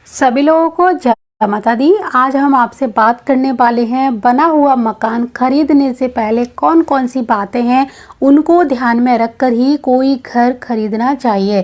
सभी लोगों को जय माता दी। आज हम आपसे बात करने वाले हैं बना हुआ मकान खरीदने से पहले कौन कौन सी बातें हैं उनको ध्यान में रखकर ही कोई घर खरीदना चाहिए।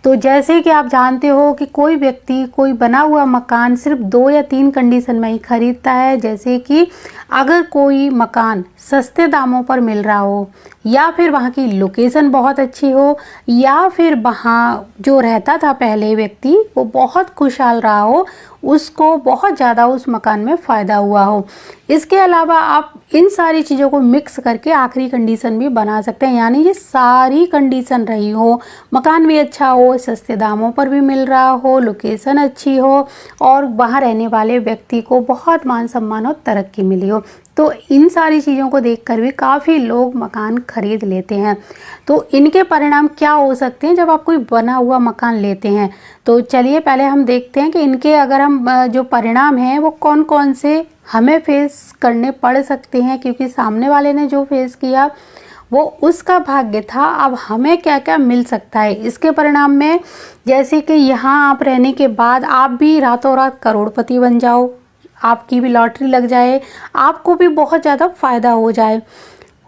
तो जैसे कि आप जानते हो कि कोई व्यक्ति कोई बना हुआ मकान सिर्फ 2 या 3 कंडीशन में ही खरीदता है। जैसे कि अगर कोई मकान सस्ते दामों पर मिल रहा हो, या फिर वहाँ की लोकेशन बहुत अच्छी हो, या फिर वहाँ जो रहता था पहले व्यक्ति वो बहुत खुशहाल रहा हो, उसको बहुत ज़्यादा उस मकान में फ़ायदा हुआ हो। इसके अलावा आप इन सारी चीज़ों को मिक्स करके आखिरी कंडीशन भी बना सकते हैं, यानी ये सारी कंडीशन रही हो, मकान भी अच्छा हो, सस्ते दामों पर भी मिल रहा हो, लोकेशन अच्छी हो और वहाँ रहने वाले व्यक्ति को बहुत मान सम्मान और तरक्की मिली हो। तो इन सारी चीज़ों को देखकर भी काफ़ी लोग मकान खरीद लेते हैं। तो इनके परिणाम क्या हो सकते हैं जब आप कोई बना हुआ मकान लेते हैं। तो चलिए पहले हम देखते हैं कि इनके अगर हम जो परिणाम हैं वो कौन कौन से हमें फेस करने पड़ सकते हैं, क्योंकि सामने वाले ने जो फेस किया वो उसका भाग्य था। अब हमें क्या क्या मिल सकता है इसके परिणाम में, जैसे कि यहाँ आप रहने के बाद आप भी रातों रात करोड़पति बन जाओ, आपकी भी लॉटरी लग जाए, आपको भी बहुत ज़्यादा फ़ायदा हो जाए।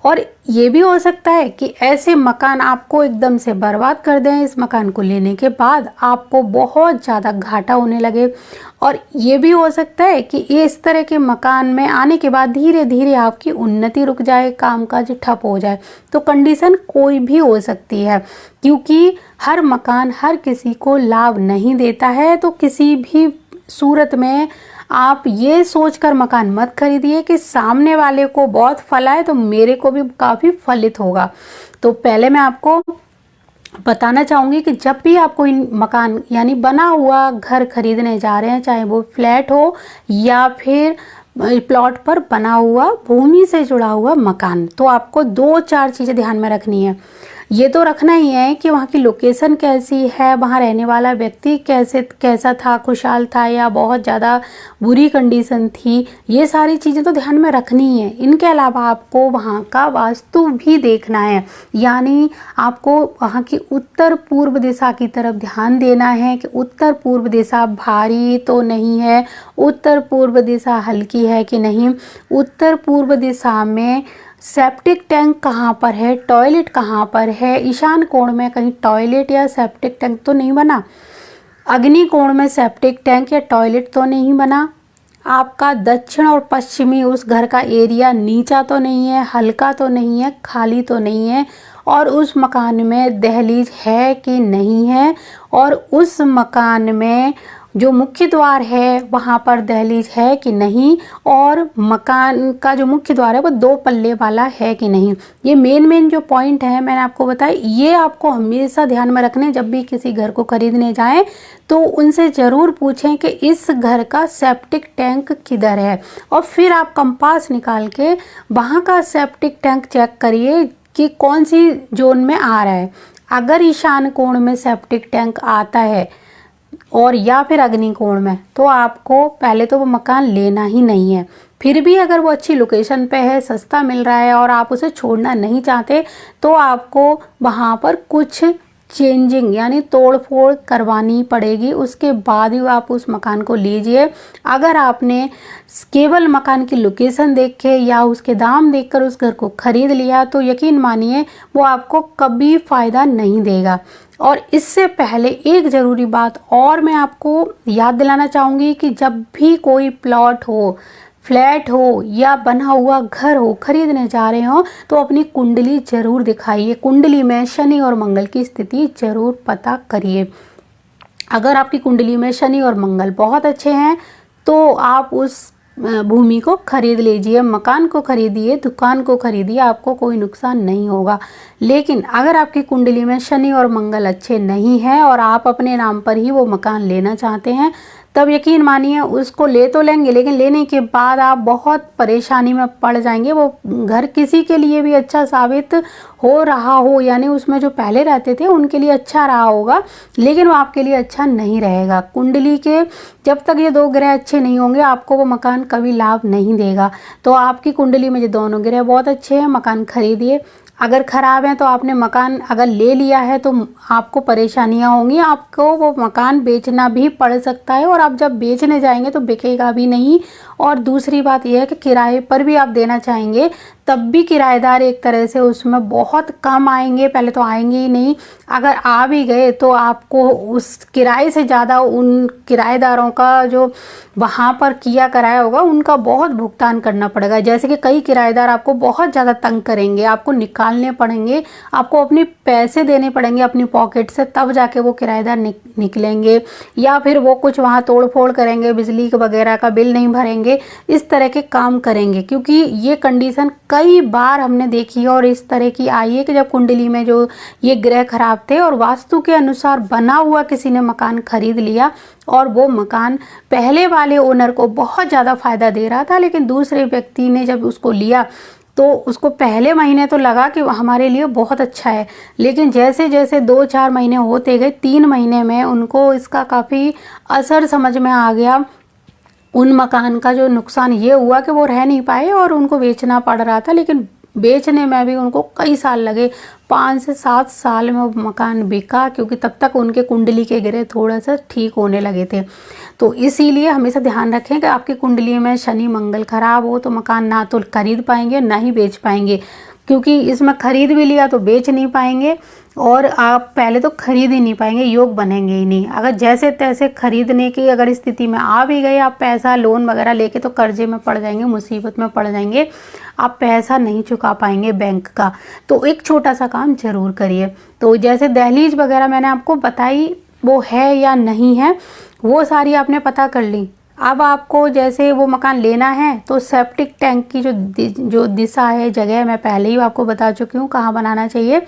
और ये भी हो सकता है कि ऐसे मकान आपको एकदम से बर्बाद कर दें। इस मकान को लेने के बाद आपको बहुत ज़्यादा घाटा होने लगे। और ये भी हो सकता है कि इस तरह के मकान में आने के बाद धीरे धीरे आपकी उन्नति रुक जाए, कामकाज ठप हो जाए। तो कंडीशन कोई भी हो सकती है, क्योंकि हर मकान हर किसी को लाभ नहीं देता है। तो किसी भी सूरत में आप ये सोचकर मकान मत खरीदिए कि सामने वाले को बहुत फल आए तो मेरे को भी काफ़ी फलित होगा। तो पहले मैं आपको बताना चाहूँगी कि जब भी आप कोई मकान यानी बना हुआ घर खरीदने जा रहे हैं, चाहे वो फ्लैट हो या फिर प्लॉट पर बना हुआ भूमि से जुड़ा हुआ मकान, तो आपको 2-4 चीज़ें ध्यान में रखनी है। ये तो रखना ही है कि वहाँ की लोकेशन कैसी है, वहाँ रहने वाला व्यक्ति कैसा था, खुशहाल था या बहुत ज़्यादा बुरी कंडीशन थी। ये सारी चीज़ें तो ध्यान में रखनी ही है। इनके अलावा आपको वहाँ का वास्तु भी देखना है, यानी आपको वहाँ की उत्तर पूर्व दिशा की तरफ ध्यान देना है कि उत्तर पूर्व दिशा भारी तो नहीं है, उत्तर पूर्व दिशा हल्की है कि नहीं, उत्तर पूर्व दिशा में सेप्टिक टैंक कहाँ पर है, टॉयलेट कहाँ पर है, ईशान कोण में कहीं टॉयलेट या सेप्टिक टैंक तो नहीं बना, अग्नि कोण में सेप्टिक टैंक या टॉयलेट तो नहीं बना, आपका दक्षिण और पश्चिमी उस घर का एरिया नीचा तो नहीं है, हल्का तो नहीं है, खाली तो नहीं है, और उस मकान में दहलीज है कि नहीं है, और उस मकान में जो मुख्य द्वार है वहाँ पर दहलीज है कि नहीं, और मकान का जो मुख्य द्वार है वो 2 पल्ले वाला है कि नहीं। ये मेन जो पॉइंट है मैंने आपको बताया, ये आपको हमेशा ध्यान में रखने। जब भी किसी घर को खरीदने जाएं तो उनसे ज़रूर पूछें कि इस घर का सेप्टिक टैंक किधर है, और फिर आप कंपास निकाल के वहाँ का सेप्टिक टैंक चेक करिए कि कौन सी जोन में आ रहा है। अगर ईशान कोण में सेप्टिक टैंक आता है और या फिर अग्नि कोण में, तो आपको पहले तो वो मकान लेना ही नहीं है। फिर भी अगर वो अच्छी लोकेशन पे है, सस्ता मिल रहा है और आप उसे छोड़ना नहीं चाहते, तो आपको वहाँ पर कुछ चेंजिंग यानी तोड़ फोड़ करवानी पड़ेगी, उसके बाद ही आप उस मकान को लीजिए। अगर आपने केवल मकान की लोकेशन देख के या उसके दाम देखकर उस घर को खरीद लिया तो यकीन मानिए वो आपको कभी फ़ायदा नहीं देगा। और इससे पहले एक ज़रूरी बात और मैं आपको याद दिलाना चाहूँगी कि जब भी कोई प्लॉट हो, फ्लैट हो या बना हुआ घर हो खरीदने जा रहे हो, तो अपनी कुंडली जरूर दिखाइए। कुंडली में शनि और मंगल की स्थिति जरूर पता करिए। अगर आपकी कुंडली में शनि और मंगल बहुत अच्छे हैं तो आप उस भूमि को खरीद लीजिए, मकान को खरीदिए, दुकान को खरीदिए, आपको कोई नुकसान नहीं होगा। लेकिन अगर आपकी कुंडली में शनि और मंगल अच्छे नहीं हैं और आप अपने नाम पर ही वो मकान लेना चाहते हैं, तब यकीन मानिए उसको ले तो लेंगे, लेकिन लेने के बाद आप बहुत परेशानी में पड़ जाएंगे। वो घर किसी के लिए भी अच्छा साबित हो रहा हो, यानी उसमें जो पहले रहते थे उनके लिए अच्छा रहा होगा, लेकिन वो आपके लिए अच्छा नहीं रहेगा। कुंडली के जब तक ये 2 ग्रह अच्छे नहीं होंगे आपको वो मकान कभी लाभ नहीं देगा। तो आपकी कुंडली में जो दोनों ग्रह बहुत अच्छे हैं, मकान खरीदिए। अगर ख़राब है तो आपने मकान अगर ले लिया है तो आपको परेशानियां होंगी, आपको वो मकान बेचना भी पड़ सकता है और आप जब बेचने जाएंगे तो बिकेगा भी नहीं। और दूसरी बात यह है कि किराए पर भी आप देना चाहेंगे तब भी किराएदार एक तरह से उसमें बहुत कम आएंगे, पहले तो आएंगे ही नहीं, अगर आ भी गए तो आपको उस किराए से ज़्यादा उन किराएदारों का जो वहाँ पर किया कराया होगा उनका बहुत भुगतान करना पड़ेगा। जैसे कि कई किराएदार आपको बहुत ज़्यादा तंग करेंगे, आपको निकालने पड़ेंगे, आपको अपने पैसे देने पड़ेंगे अपनी पॉकेट से, तब जाके वो किराएदार निकलेंगे, या फिर वो कुछ वहाँ तोड़ फोड़ करेंगे, बिजली वगैरह का बिल नहीं भरेंगे, इस तरह के काम करेंगे। क्योंकि ये कंडीशन कई बार हमने देखी है और इस तरह की आई है कि जब कुंडली में जो ये ग्रह खराब थे और वास्तु के अनुसार बना हुआ किसी ने मकान खरीद लिया और वो मकान पहले वाले ओनर को बहुत ज़्यादा फायदा दे रहा था, लेकिन दूसरे व्यक्ति ने जब उसको लिया तो उसको पहले महीने तो लगा कि हमारे लिए बहुत अच्छा है, लेकिन जैसे जैसे 2-4 महीने होते गए, 3 महीने में उनको इसका काफ़ी असर समझ में आ गया। उन मकान का जो नुकसान ये हुआ कि वो रह नहीं पाए और उनको बेचना पड़ रहा था, लेकिन बेचने में भी उनको कई साल लगे, 5 से 7 साल में वो मकान बिका, क्योंकि तब तक उनके कुंडली के ग्रह थोड़ा सा ठीक होने लगे थे। तो इसीलिए हमेशा ध्यान रखें कि आपकी कुंडली में शनि मंगल खराब हो तो मकान ना तो खरीद पाएंगे ना ही बेच पाएंगे, क्योंकि इसमें खरीद भी लिया तो बेच नहीं पाएंगे और आप पहले तो खरीद ही नहीं पाएंगे, योग बनेंगे ही नहीं। अगर जैसे तैसे खरीदने की अगर स्थिति में आ भी गए, आप पैसा लोन वगैरह लेके तो कर्जे में पड़ जाएंगे, मुसीबत में पड़ जाएंगे, आप पैसा नहीं चुका पाएंगे बैंक का। तो एक छोटा सा काम जरूर करिए। तो जैसे दहलीज वगैरह मैंने आपको बताई, वो है या नहीं है वो सारी आपने पता कर ली। अब आपको जैसे वो मकान लेना है तो सेप्टिक टैंक की जो दिशा है, जगह मैं पहले ही आपको बता चुकी हूँ कहाँ बनाना चाहिए।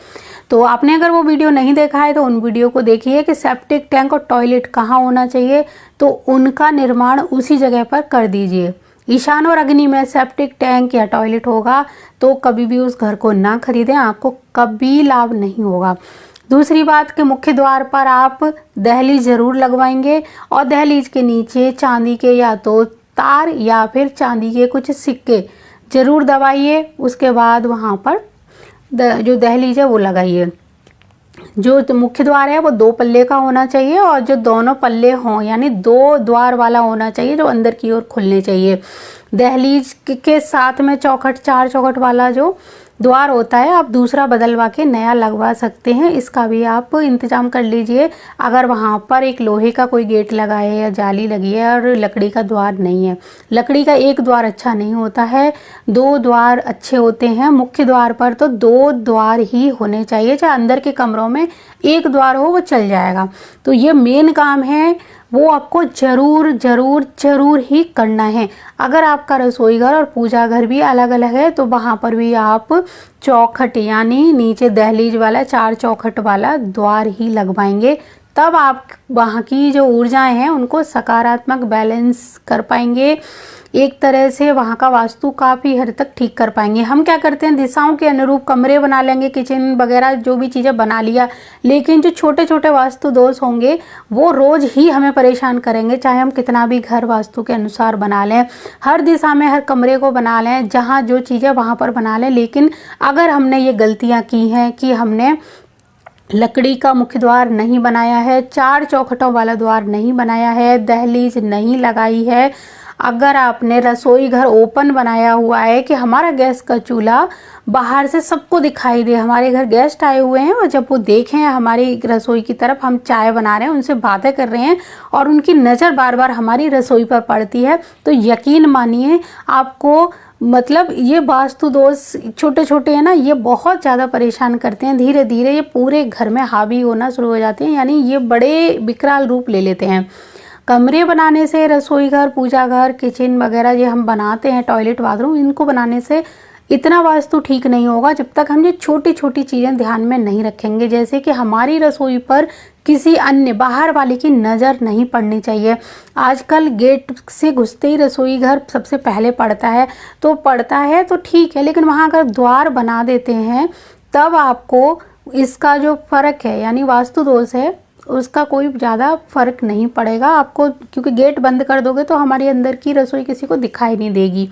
तो आपने अगर वो वीडियो नहीं देखा है तो उन वीडियो को देखिए कि सेप्टिक टैंक और टॉयलेट कहाँ होना चाहिए, तो उनका निर्माण उसी जगह पर कर दीजिए। ईशान और अग्नि में सेप्टिक टैंक या टॉयलेट होगा तो कभी भी उस घर को ना खरीदें, आपको कभी लाभ नहीं होगा। दूसरी बात कि मुख्य द्वार पर आप दहलीज जरूर लगवाएंगे और दहलीज के नीचे चांदी के या तो तार या फिर चांदी के कुछ सिक्के जरूर दबाइए। उसके बाद वहाँ पर जो दहलीज है वो लगाइए। जो मुख्य द्वार है वो 2 पल्ले का होना चाहिए और जो दोनों पल्ले हों यानी 2 द्वार वाला होना चाहिए, जो अंदर की ओर खुलने चाहिए। दहलीज के साथ में चौखट, 4 चौखट वाला जो द्वार होता है आप दूसरा बदलवा के नया लगवा सकते हैं, इसका भी आप इंतजाम कर लीजिए। अगर वहाँ पर एक लोहे का कोई गेट लगा है या जाली लगी है और लकड़ी का द्वार नहीं है, लकड़ी का एक द्वार अच्छा नहीं होता है, 2 द्वार अच्छे होते हैं। मुख्य द्वार पर तो 2 द्वार ही होने चाहिए, चाहे अंदर के कमरों में 1 द्वार हो वो चल जाएगा। तो ये मेन काम है, वो आपको जरूर जरूर जरूर ही करना है। अगर आपका रसोई घर और पूजा घर भी अलग अलग है तो वहाँ पर भी आप चौखट यानी नीचे दहलीज वाला 4 चौखट वाला द्वार ही लगवाएंगे, तब आप वहाँ की जो ऊर्जाएं हैं उनको सकारात्मक बैलेंस कर पाएंगे। एक तरह से वहाँ का वास्तु काफ़ी हद तक ठीक कर पाएंगे। हम क्या करते हैं, दिशाओं के अनुरूप कमरे बना लेंगे, किचन वगैरह जो भी चीज़ें बना लिया, लेकिन जो छोटे छोटे वास्तु दोष होंगे वो रोज़ ही हमें परेशान करेंगे, चाहे हम कितना भी घर वास्तु के अनुसार बना लें, हर दिशा में हर कमरे को बना लें, जहाँ जो चीज़ें वहाँ पर बना लें। लेकिन अगर हमने ये गलतियाँ की हैं कि हमने लकड़ी का मुख्य द्वार नहीं बनाया है, 4 चौखटों वाला द्वार नहीं बनाया है, दहलीज नहीं लगाई है, अगर आपने रसोई घर ओपन बनाया हुआ है कि हमारा गैस का चूल्हा बाहर से सबको दिखाई दे, हमारे घर गेस्ट आए हुए हैं और जब वो देखें हमारी रसोई की तरफ, हम चाय बना रहे हैं, उनसे बातें कर रहे हैं और उनकी नज़र बार बार हमारी रसोई पर पड़ती है, तो यकीन मानिए आपको मतलब ये वास्तु दोष छोटे छोटे हैं ना, ये बहुत ज़्यादा परेशान करते हैं। धीरे धीरे ये पूरे घर में हावी होना शुरू हो जाते हैं, यानी ये बड़े विकराल रूप ले लेते हैं। कमरे बनाने से, रसोई घर, पूजा घर, किचन वगैरह ये हम बनाते हैं, टॉयलेट बाथरूम, इनको बनाने से इतना वास्तु ठीक नहीं होगा जब तक हम ये छोटी छोटी चीज़ें ध्यान में नहीं रखेंगे। जैसे कि हमारी रसोई पर किसी अन्य बाहर वाले की नज़र नहीं पड़नी चाहिए। आजकल गेट से घुसते ही रसोई घर सबसे पहले पड़ता है तो ठीक है, लेकिन वहाँ अगर द्वार बना देते हैं तब आपको इसका जो फ़र्क है यानी वास्तु दोष है उसका कोई ज़्यादा फ़र्क नहीं पड़ेगा आपको, क्योंकि गेट बंद कर दोगे तो हमारी अंदर की रसोई किसी को दिखाई नहीं देगी।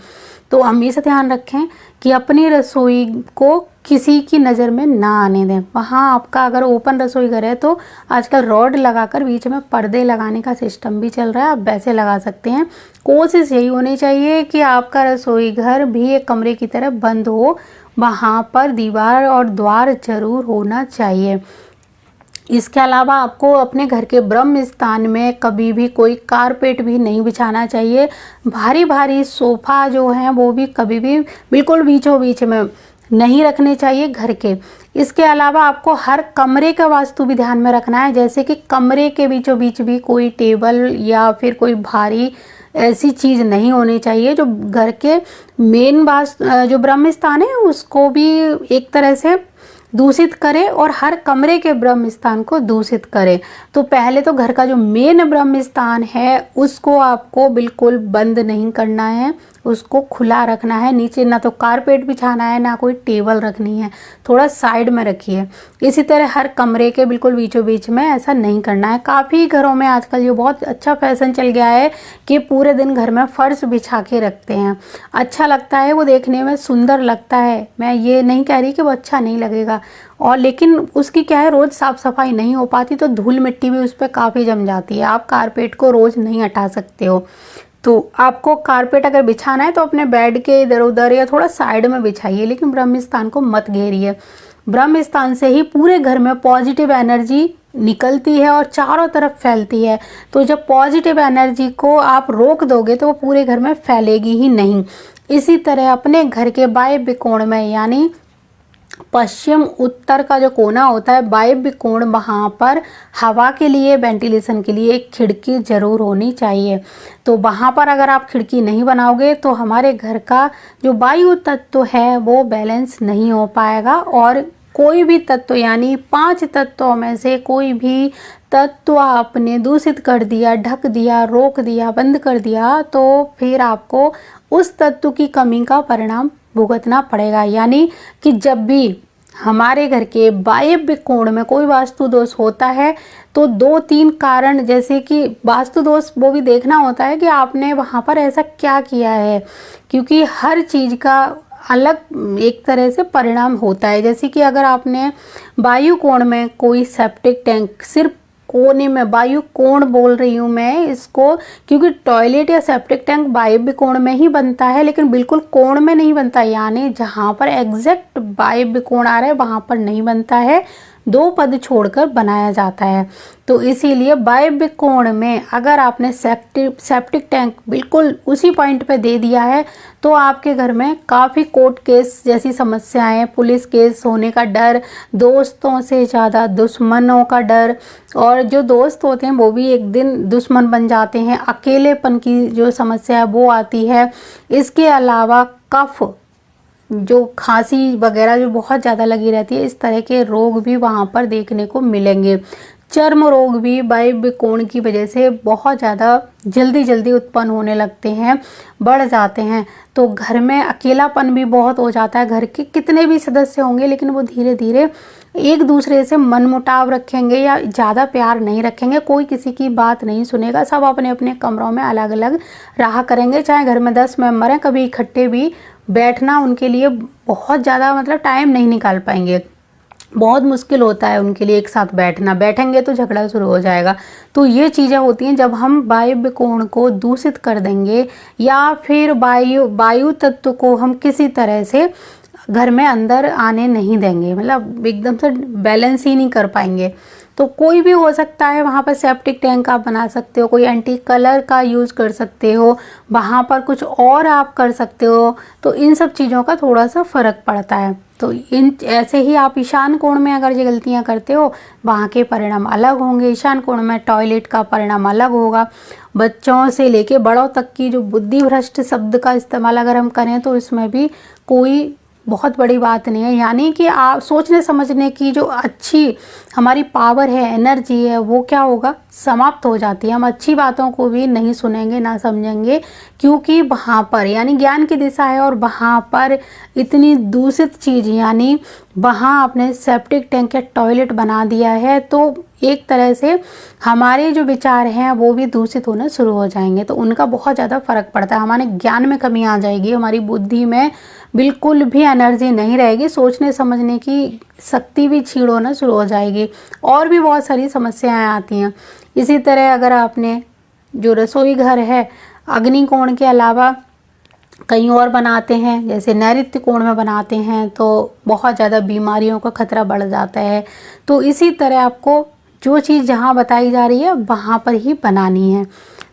तो हमेशा ध्यान रखें कि अपनी रसोई को किसी की नज़र में ना आने दें। वहाँ आपका अगर ओपन रसोई घर है तो आजकल रॉड लगाकर बीच में पर्दे लगाने का सिस्टम भी चल रहा है, आप वैसे लगा सकते हैं। कोशिश यही होनी चाहिए कि आपका रसोई घर भी एक कमरे की तरह बंद हो, वहाँ पर दीवार और द्वार जरूर होना चाहिए। इसके अलावा आपको अपने घर के ब्रह्म स्थान में कभी भी कोई कारपेट भी नहीं बिछाना चाहिए। भारी भारी सोफ़ा जो हैं वो भी कभी भी बिल्कुल बीचों बीच में नहीं रखने चाहिए घर के। इसके अलावा आपको हर कमरे का वास्तु भी ध्यान में रखना है, जैसे कि कमरे के बीचों बीच भी कोई टेबल या फिर कोई भारी ऐसी चीज़ नहीं होनी चाहिए जो घर के मेन जो ब्रह्म स्थान है उसको भी एक तरह से दूषित करे और हर कमरे के ब्रह्म स्थान को दूषित करे। तो पहले तो घर का जो मेन ब्रह्म स्थान है उसको आपको बिल्कुल बंद नहीं करना है, उसको खुला रखना है। नीचे ना तो कारपेट बिछाना है, ना कोई टेबल रखनी है, थोड़ा साइड में रखिए। इसी तरह हर कमरे के बिल्कुल बीचों बीच में ऐसा नहीं करना है। काफ़ी घरों में आजकल ये बहुत अच्छा फैशन चल गया है कि पूरे दिन घर में फर्श बिछा के रखते हैं। अच्छा लगता है, वो देखने में सुंदर लगता है, मैं ये नहीं कह रही कि वो अच्छा नहीं लगेगा, और लेकिन उसकी क्या है, रोज़ साफ़ सफाई नहीं हो पाती तो धूल मिट्टी भी उस पर काफ़ी जम जाती है। आप कारपेट को रोज़ नहीं हटा सकते हो। तो आपको कारपेट अगर बिछाना है तो अपने बेड के इधर उधर या थोड़ा साइड में बिछाइए, लेकिन ब्रह्म स्थान को मत घेरिए। ब्रह्म स्थान से ही पूरे घर में पॉजिटिव एनर्जी निकलती है और चारों तरफ फैलती है। तो जब पॉजिटिव एनर्जी को आप रोक दोगे तो वो पूरे घर में फैलेगी ही नहीं। इसी तरह अपने घर के वायव्य कोण में, यानी पश्चिम उत्तर का जो कोना होता है वायव्य कोण, वहाँ पर हवा के लिए, वेंटिलेशन के लिए एक खिड़की जरूर होनी चाहिए। तो वहाँ पर अगर आप खिड़की नहीं बनाओगे तो हमारे घर का जो वायु तत्व है वो बैलेंस नहीं हो पाएगा, और कोई भी तत्व यानी 5 तत्वों में से कोई भी तत्व आपने दूषित कर दिया, ढक दिया, रोक दिया, बंद कर दिया, तो फिर आपको उस तत्व की कमी का परिणाम भुगतना पड़ेगा। यानी कि जब भी हमारे घर के वायव्य कोण में कोई वास्तु दोष होता है तो 2-3 कारण, जैसे कि वास्तु दोष वो भी देखना होता है कि आपने वहाँ पर ऐसा क्या किया है, क्योंकि हर चीज़ का अलग एक तरह से परिणाम होता है। जैसे कि अगर आपने वायु कोण में कोई सेप्टिक टैंक, सिर्फ कोने में, वायु कोण बोल रही हूँ मैं इसको, क्योंकि टॉयलेट या सेप्टिक टैंक वायव्य कोण में ही बनता है, लेकिन बिल्कुल कोण में नहीं बनता, यानी जहाँ पर एग्जैक्ट वायव्य कोण आ रहा है वहाँ पर नहीं बनता है, 2 पद छोड़कर बनाया जाता है। तो इसीलिए वायव्य कोण में अगर आपने सेप्टिक टैंक बिल्कुल उसी पॉइंट पे दे दिया है तो आपके घर में काफ़ी कोर्ट केस जैसी समस्याएं, पुलिस केस होने का डर, दोस्तों से ज़्यादा दुश्मनों का डर, और जो दोस्त होते हैं वो भी एक दिन दुश्मन बन जाते हैं, अकेलेपन की जो समस्या है वो आती है। इसके अलावा कफ, जो खांसी वगैरह जो बहुत ज़्यादा लगी रहती है, इस तरह के रोग भी वहाँ पर देखने को मिलेंगे। चर्म रोग भी वायव्य कोण की वजह से बहुत ज़्यादा जल्दी उत्पन्न होने लगते हैं, बढ़ जाते हैं। तो घर में अकेलापन भी बहुत हो जाता है। घर के कितने भी सदस्य होंगे लेकिन वो धीरे धीरे एक दूसरे से मनमुटाव रखेंगे या ज़्यादा प्यार नहीं रखेंगे, कोई किसी की बात नहीं सुनेगा, सब अपने अपने कमरों में अलग अलग रहा करेंगे। चाहे घर में 10 मेंबर हैं, कभी इकट्ठे भी बैठना उनके लिए बहुत ज़्यादा टाइम नहीं निकाल पाएंगे, बहुत मुश्किल होता है उनके लिए एक साथ बैठना, बैठेंगे तो झगड़ा शुरू हो जाएगा। तो ये चीज़ें होती हैं जब हम वायव्य कोण को दूषित कर देंगे या फिर वायु तत्व को हम किसी तरह से घर में अंदर आने नहीं देंगे, एकदम से बैलेंस ही नहीं कर पाएंगे। तो कोई भी हो सकता है, वहाँ पर सेप्टिक टैंक आप बना सकते हो, कोई एंटी कलर का यूज़ कर सकते हो, वहाँ पर कुछ और आप कर सकते हो। तो इन सब चीज़ों का थोड़ा सा फ़र्क पड़ता है। तो ऐसे ही आप ईशान कोण में अगर ये गलतियाँ करते हो, वहाँ के परिणाम अलग होंगे। ईशान कोण में टॉयलेट का परिणाम अलग होगा। बच्चों से लेके बड़ों तक की जो बुद्धि भ्रष्ट शब्द का इस्तेमाल अगर हम करें तो इसमें भी कोई बहुत बड़ी बात नहीं है। यानी कि आप सोचने समझने की जो अच्छी हमारी पावर है, एनर्जी है, वो क्या होगा, समाप्त हो जाती है। हम अच्छी बातों को भी नहीं सुनेंगे, ना समझेंगे, क्योंकि वहाँ पर यानी ज्ञान की दिशा है और वहाँ पर इतनी दूषित चीज़ यानी वहाँ आपने सेप्टिक टैंक या टॉयलेट बना दिया है, तो एक तरह से हमारे जो विचार हैं वो भी दूषित होना शुरू हो जाएंगे। तो उनका बहुत ज़्यादा फ़र्क पड़ता है, हमारे ज्ञान में कमी आ जाएगी, हमारी बुद्धि में बिल्कुल भी एनर्जी नहीं रहेगी, सोचने समझने की शक्ति भी क्षीण होना शुरू हो जाएगी, और भी बहुत सारी समस्याएं आती हैं। इसी तरह अगर आपने जो रसोई घर है अग्निकोण के अलावा कहीं और बनाते हैं, जैसे नैऋत्य कोण में बनाते हैं, तो बहुत ज़्यादा बीमारियों का खतरा बढ़ जाता है। तो इसी तरह आपको जो चीज़ जहाँ बताई जा रही है वहाँ पर ही बनानी है।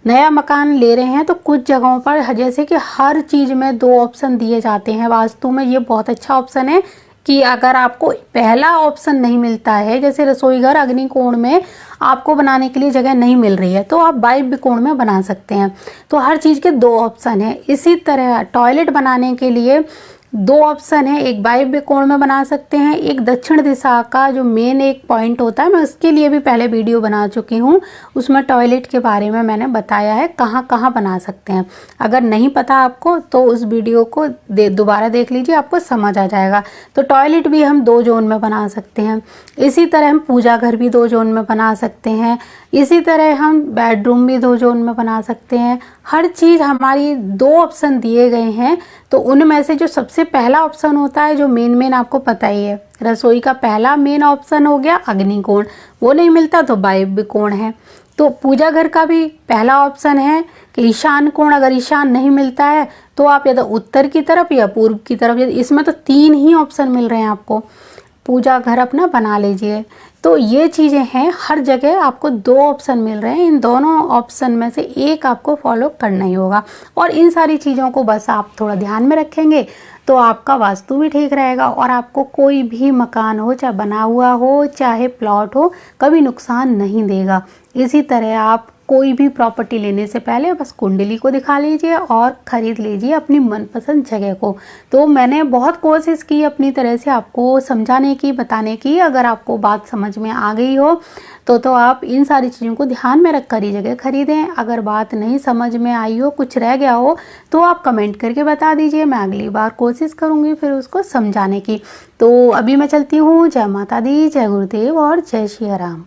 नया मकान ले रहे हैं तो कुछ जगहों पर जैसे कि हर चीज़ में 2 ऑप्शन दिए जाते हैं वास्तु में, ये बहुत अच्छा ऑप्शन है कि अगर आपको पहला ऑप्शन नहीं मिलता है, जैसे रसोई घर अग्निकोण में आपको बनाने के लिए जगह नहीं मिल रही है, तो आप वायव्य कोण में बना सकते हैं। तो हर चीज़ के 2 ऑप्शन हैं। इसी तरह टॉयलेट बनाने के लिए 2 ऑप्शन है, एक वायव्य कोण में बना सकते हैं, एक दक्षिण दिशा का जो मेन एक पॉइंट होता है, मैं उसके लिए भी पहले वीडियो बना चुकी हूँ, उसमें टॉयलेट के बारे में मैंने बताया है कहाँ कहाँ बना सकते हैं। अगर नहीं पता आपको तो उस वीडियो को दोबारा देख लीजिए, आपको समझ आ जाएगा। तो टॉयलेट भी हम 2 जोन में बना सकते हैं। इसी तरह हम पूजा घर भी 2 जोन में बना सकते हैं। इसी तरह हम बेडरूम भी 2 जोन में बना सकते हैं। हर चीज़ हमारी 2 ऑप्शन दिए गए हैं, तो उनमें से जो सबसे पहला ऑप्शन होता है, जो मेन आपको पता ही है, रसोई का पहला मेन ऑप्शन हो गया अग्निकोण, वो नहीं मिलता तो वायव्य कोण है। तो पूजा घर का भी पहला ऑप्शन है कि ईशान कोण, अगर ईशान नहीं मिलता है तो आप या तो उत्तर की तरफ या पूर्व की तरफ, इसमें तो 3 ही ऑप्शन मिल रहे हैं आपको, पूजा घर अपना बना लीजिए। तो ये चीज़ें हैं, हर जगह आपको 2 ऑप्शन मिल रहे हैं, इन दोनों ऑप्शन में से एक आपको फॉलो करना ही होगा। और इन सारी चीज़ों को बस आप थोड़ा ध्यान में रखेंगे तो आपका वास्तु भी ठीक रहेगा, और आपको कोई भी मकान हो, चाहे बना हुआ हो चाहे प्लॉट हो, कभी नुकसान नहीं देगा। इसी तरह आप कोई भी प्रॉपर्टी लेने से पहले बस कुंडली को दिखा लीजिए और ख़रीद लीजिए अपनी मनपसंद जगह को। तो मैंने बहुत कोशिश की अपनी तरह से आपको समझाने की, बताने की। अगर आपको बात समझ में आ गई हो तो आप इन सारी चीज़ों को ध्यान में रख कर ही जगह खरीदें। अगर बात नहीं समझ में आई हो, कुछ रह गया हो, तो आप कमेंट करके बता दीजिए, मैं अगली बार कोशिश करूँगी फिर उसको समझाने की। तो अभी मैं चलती हूँ। जय माता दी, जय गुरुदेव और जय श्री राम।